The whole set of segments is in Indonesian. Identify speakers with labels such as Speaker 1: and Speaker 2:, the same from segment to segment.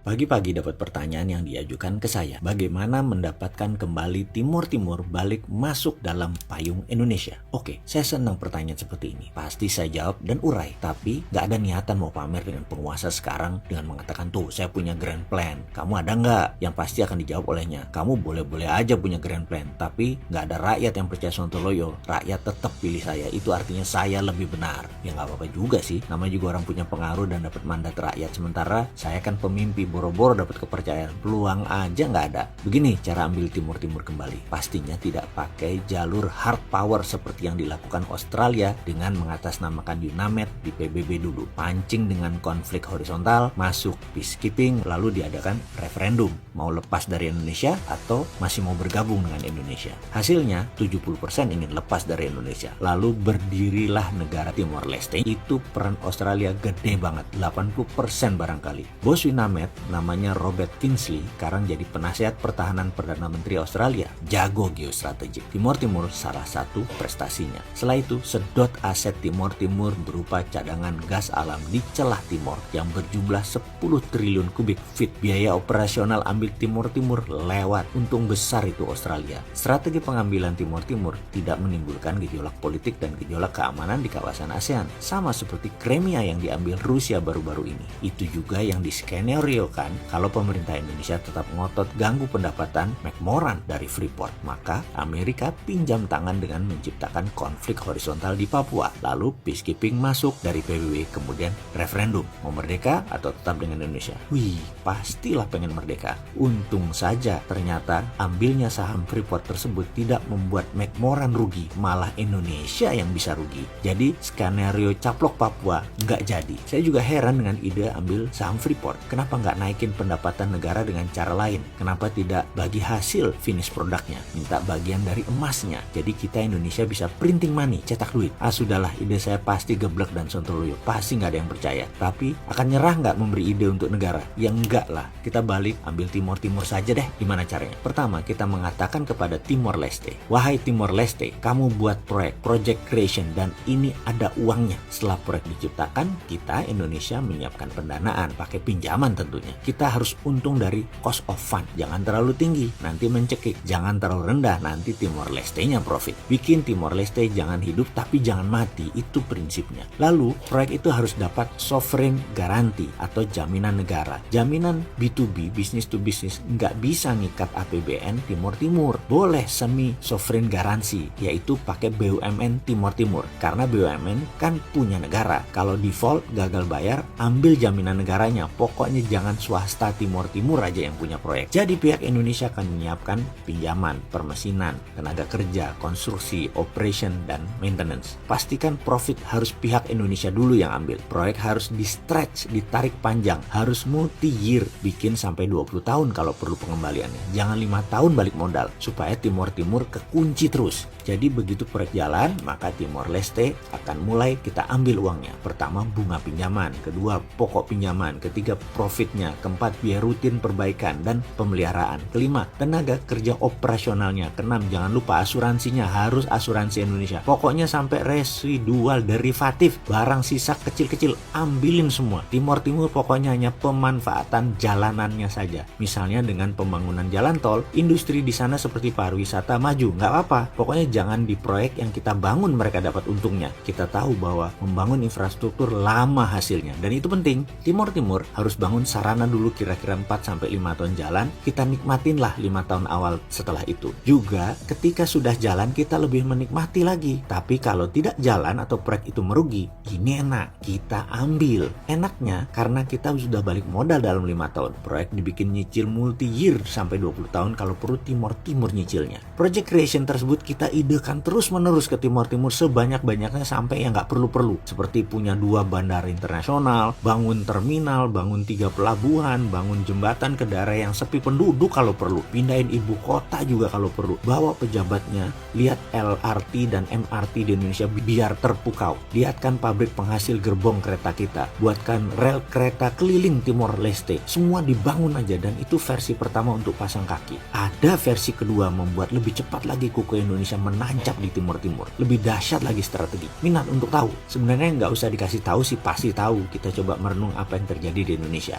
Speaker 1: Pagi-pagi dapat pertanyaan yang diajukan ke saya. Bagaimana mendapatkan kembali Timor Timur balik masuk dalam payung Indonesia? Oke, saya senang pertanyaan seperti ini. Pasti saya jawab dan urai. Tapi nggak ada niatan mau pamer dengan penguasa sekarang dengan mengatakan, tuh saya punya grand plan. Kamu ada nggak? Yang pasti akan dijawab olehnya, kamu boleh-boleh aja punya grand plan. Tapi nggak ada rakyat yang percaya Sontoloyo. Rakyat tetap pilih saya. Itu artinya saya lebih benar. Ya nggak apa-apa juga sih. Namanya juga orang punya pengaruh dan dapat mandat rakyat. Sementara saya kan pemimpi, boro-boro dapat kepercayaan, peluang aja nggak ada. Begini cara ambil Timor Timur kembali. Pastinya tidak pakai jalur hard power seperti yang dilakukan Australia dengan mengatasnamakan UNAMED di PBB dulu. Pancing dengan konflik horizontal, masuk peacekeeping, lalu diadakan referendum. Mau lepas dari Indonesia atau masih mau bergabung dengan Indonesia. Hasilnya 70% ingin lepas dari Indonesia. Lalu berdirilah negara Timor Leste. Itu peran Australia gede banget, 80% barangkali. Bos UNAMED namanya Robert Kingsley sekarang jadi penasihat pertahanan Perdana Menteri Australia. Jago geostrategik. Timor Timur salah satu prestasinya. Setelah itu sedot aset Timor Timur berupa cadangan gas alam di celah timur yang berjumlah 10 triliun kubik feet. Biaya operasional ambil Timor Timur lewat. Untung besar itu Australia. Strategi pengambilan Timor Timur tidak menimbulkan gejolak politik dan gejolak keamanan di kawasan ASEAN. Sama seperti Crimea yang diambil Rusia baru-baru ini. Itu juga yang diskenario-kan kalau pemerintah Indonesia tetap ngotot ganggu pendapatan McMoran dari Freeport, maka Amerika pinjam tangan dengan menciptakan konflik horizontal di Papua. Lalu peacekeeping masuk dari PBB, kemudian referendum. Mau merdeka atau tetap dengan Indonesia? Wih, pastilah pengen merdeka. Untung saja ternyata ambilnya saham Freeport tersebut tidak membuat McMoran rugi, malah Indonesia yang bisa rugi. Jadi skenario caplok Papua nggak jadi. Saya juga heran dengan ide ambil saham Freeport. Kenapa nggak naikin pendapatan negara dengan cara lain? Kenapa tidak bagi hasil finish produknya? Minta bagian dari emasnya. Jadi kita Indonesia bisa printing money, cetak duit. Sudahlah, ide saya pasti geblek dan sontoloyo. Pasti nggak ada yang percaya. Tapi akan nyerah nggak memberi ide untuk negara? Ya enggak lah. Kita balik ambil Timor Timur saja deh. Gimana caranya? Pertama, kita mengatakan kepada Timor Leste, wahai Timor Leste, kamu buat proyek, project creation, dan ini ada uangnya. Setelah proyek diciptakan, kita Indonesia menyiapkan pendanaan, pakai pinjaman tentunya. Kita harus untung dari cost of fund. Jangan terlalu tinggi, nanti mencekik. Jangan terlalu rendah, nanti Timor Leste-nya profit. Bikin Timor Leste jangan hidup tapi jangan mati, itu prinsipnya. Lalu, proyek itu harus dapat sovereign guarantee atau jaminan negara. Jaminan B2B, business to business, nggak bisa ngikat APBN Timor Timur. Boleh semi sovereign garansi, yaitu pakai BUMN Timor Timur. Karena BUMN kan punya negara. Kalau default gagal bayar, ambil jaminan negaranya. Pokoknya jangan swasta Timor Timur aja yang punya proyek. Jadi pihak Indonesia akan menyiapkan pinjaman, permesinan, tenaga kerja, konstruksi, operation, dan maintenance. Pastikan profit harus pihak Indonesia dulu yang ambil. Proyek harus di stretch, ditarik panjang, harus multi-year, bikin sampai 20 tahun kalau perlu pengembaliannya. Jangan 5 tahun balik modal, supaya Timor Timur kekunci terus. Jadi begitu proyek jalan, maka Timor Leste akan mulai kita ambil uangnya. Pertama, bunga pinjaman. Kedua, pokok pinjaman. Ketiga, profitnya. Keempat, biaya rutin perbaikan dan pemeliharaan. Kelima, tenaga kerja operasionalnya. Keenam, jangan lupa asuransinya, harus asuransi Indonesia. Pokoknya sampai residual derivatif, barang sisa kecil-kecil, ambilin semua. Timor Timur pokoknya hanya pemanfaatan jalanannya saja. Misalnya dengan pembangunan jalan tol, industri di sana seperti pariwisata maju, nggak apa-apa. Pokoknya jangan di proyek yang kita bangun mereka dapat untungnya. Kita tahu bahwa membangun infrastruktur lama hasilnya, dan itu penting. Timor Timur harus bangun sarana dulu kira-kira 4-5 tahun jalan, kita nikmatinlah 5 tahun awal setelah itu. Juga ketika sudah jalan kita lebih menikmati lagi. Tapi kalau tidak jalan atau proyek itu merugi, ini enak, kita ambil. Enaknya karena kita sudah balik modal dalam 5 tahun. Proyek dibikin nyicil multi-year sampai 20 tahun kalau perlu Timor Timur nyicilnya. Project creation tersebut kita idekan terus-menerus ke Timor Timur sebanyak-banyaknya sampai yang nggak perlu-perlu. Seperti punya 2 bandara internasional, bangun terminal, bangun 3 pelabuhan, bangun jembatan ke daerah yang sepi penduduk kalau perlu, pindahin ibu kota juga kalau perlu, bawa pejabatnya, lihat LRT dan MRT di Indonesia biar terpukau, lihatkan pabrik penghasil gerbong kereta kita, buatkan rel kereta keliling Timor Leste, semua dibangun aja. Dan itu versi pertama untuk pasang kaki. Ada versi kedua membuat lebih cepat lagi kuku Indonesia menancap di Timor Timur, lebih dahsyat lagi strategi. Minat untuk tahu? Sebenarnya nggak usah dikasih tahu sih, pasti tahu. Kita coba merenung apa yang terjadi di Indonesia.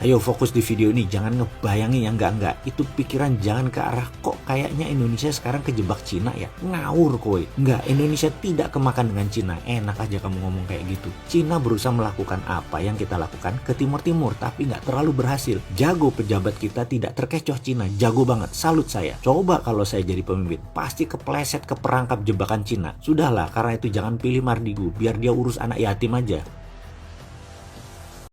Speaker 1: Ayo fokus di video ini, jangan ngebayangin yang enggak-enggak. Itu pikiran jangan ke arah kok kayaknya Indonesia sekarang kejebak Cina ya. Ngawur kowe. Enggak, Indonesia tidak kemakan dengan Cina. Enak aja kamu ngomong kayak gitu. Cina berusaha melakukan apa yang kita lakukan ke timur-timur, tapi nggak terlalu berhasil. Jago pejabat kita tidak terkecoh Cina. Jago banget, salut saya. Coba kalau saya jadi pemimpin, pasti kepleset ke perangkap jebakan Cina. Sudahlah, karena itu jangan pilih Mardigu, biar dia urus anak yatim aja.